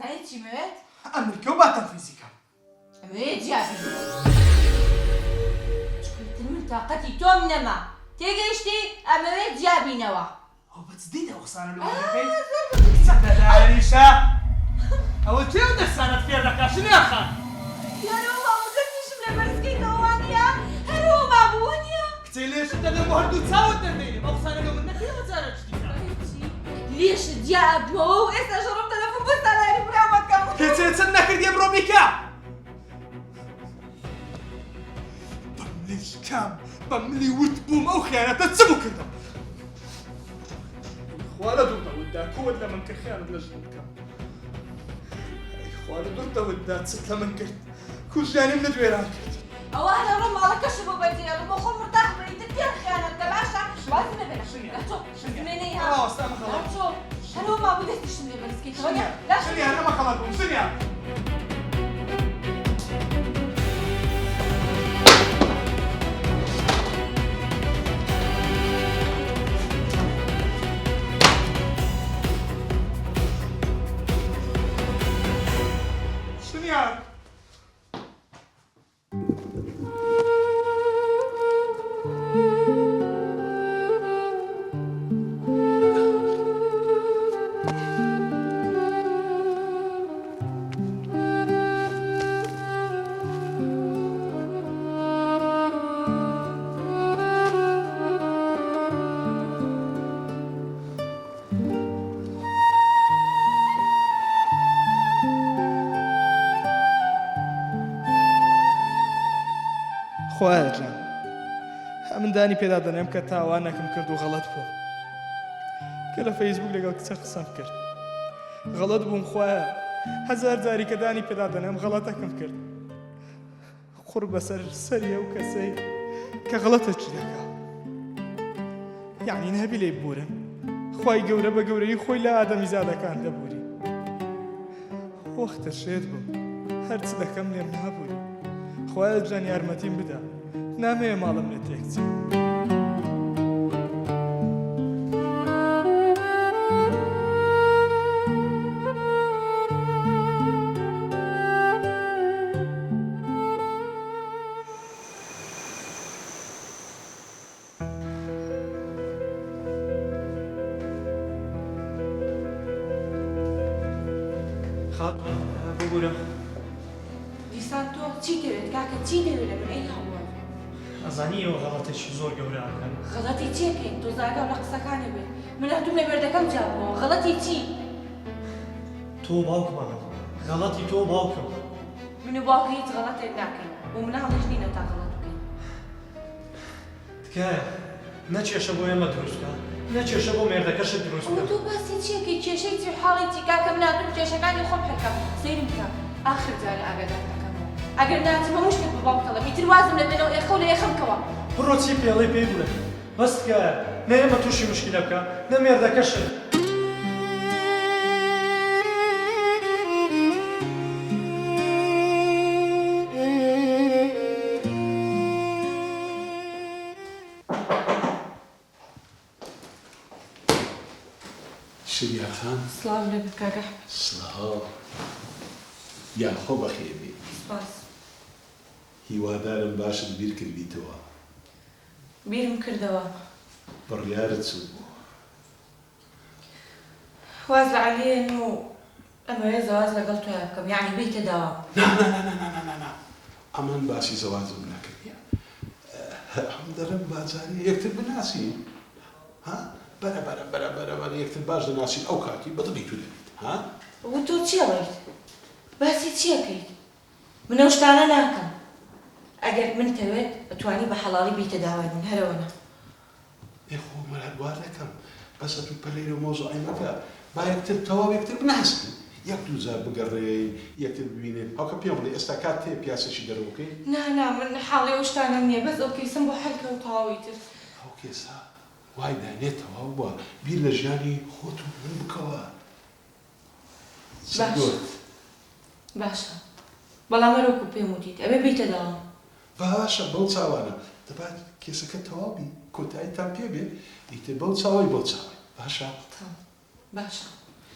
زاني چی موێت؟ ئەمریکا و باتەم فیزیکا ئەمەوێت جیابی چکتر من تااقەتی تۆم نەما تێگەیشتی ئەمەوێت جیابینەوە ئەو بەجددیدە قسانە لەوەکەی دەداریشە ئەوە تێ دەستانت فێر دەکات شنیاخان یارەوە مامۆزەکیشم لە بەرزکەیتەوە وانە هەرەوە مابووە نییە کچەی لێشت دەدەم بۆ هەردوو چاوت دەردەینێ ئەو قسانە لەو من نەکەی جارە شتیکە لێشت جیابەوە و ئێستا ژەڕم تەلەفۆن بۆ سالاری برامەکەم کێچێ چەند نەکردی ئەمڕۆ بیکە بەملیش کام بەملی ورد بووم ئەو خیانەتە چ بوو کردم خوا لە دوورتەوتدا کۆت لە من کرد خیانەت لە ژن بکەم خوا لە دوورتەوتدا چت لە من کرد کوژیانیم لە دوێران کرد ئەوە هەرە ماڵەکەش بۆ بەجێ بۆ خۆم ڕداخ بریتر تێن خیانەتکە باشە وازی نەبێت لەچۆ زمێنەی هەچۆ هەرەوە مابوو دەستیشم لێ بەرزکەیتەوە شنیا نەمە خەڵات بووم شنیا خوایە جان من دانی پێدا دەنێم کە تاوانەکەم کرد و غەڵەت بووم کە لە فەیسبوک لەگەڵ کچە قسەم کرد غەڵەت بووم خوایە هەزار جاری کە دانی پێدا دەنێم غەڵەتەکەم کرد قوڕ بەسەر سەری ئەو کەسەی کە غەڵەتەکی دەکا یعنی نەبی لێی ببورن خوای گەورە بە گەورەی خۆی لە ئادەمیزادەکان دەبووری وەختە شێت بووم هەرچ دەکەم لێم نابووری خوایە جان یارمەتیم بدە نامەیە ماڵم لە تێکچێ خاڵ ببوورە دیسان تۆ چی دەوێت کاکە چی دەوێت لە من ئەی هەوڵە ئەزانی ئەوە غەڵەتێکی زۆر گەورەکەن غەڵەتی چیەکەین تۆ زاگاو لە قسەکانە بێت من هاتووم لە بەردەکەم جابەوە غەڵەتی چی تۆ باوکمە غەڵەتی تۆ باوکم من و باوکە هیچ غەڵەتێک ناکەین و مناڵش نینە تا غەڵەت بکەین تکایە نەچێشە بۆ ئێمە دروستکە نەچێشە بۆ مێردەکەشت دروست ئەو تۆ باسی چیەکەی کێشەی چی حاڵی چی کاکە من هاتووم کێشەکانی خۆم حەکەم سەیرم بکە ئاخر جارە ئاگادار دەکەمەوە ئەگەر ناچمە مشتێک بە باوکەڵە میتر وازم لەبێنەوە ئێخەو لە یەخەمکەوە بڕۆ چی پێڵەی پێی بڵێ بەس تکایە نە ئێمە تووشی مشکلە بکە نە مێردەکەشت شریا خان سڵاو لەبێت کاکە ئەحمەد سڵاو یان خۆ بەخێبی سپاس هیوادارم باشت بیر کردیتەوە بیرم کردەوە بڕیارت چوو بوو واز لە عەلیێن و ئەمەوێ زەواز لەگەڵ تۆیان بکەم یعنی بیتە داوام ئەمان باسی زەواجم نەکردیە ئەم دەرم باجاری یەکتر بناسین ها بەرە یەکتر باش دەناسین ئەو کاتی بەدڵی تو دەبیت ها و تۆ چیەڵیت باسی چیەکەیت من ئەو شتانە ناکەم ئەگەر من تەوێت ئەتوانی بە حەڵاڵی بیتە داوای من هەرەوەنە خۆ مەرەدوار دەکەم بەس ئەتو پەلەیرە مۆزوعی مەکە با یەکتر تەواو یەکتر بناسین یەک دوو جار بگەڕێی یەکتر ببینێت ئەوکە پێم بڵێ ئێستا کات تێ پیاسێکی دەرەوەکەی نا من حاڵی ئەو شتانە نییە بەس ئەو کەیسم بۆ حەلکە و تەواوی تر ئەو کێسا وای دانێت تەواو بووە بیر لە ژیانی خۆت و من بکەوە باشە بەڵام هەروەکو پێم وتیت ئەبێ بیتە داوام باشە بەو چاوانە دەبات کێسەکە تەواوی کۆتاییتان پێ بێت ئیتر بەو چاوای بەو چاوای باشە باشە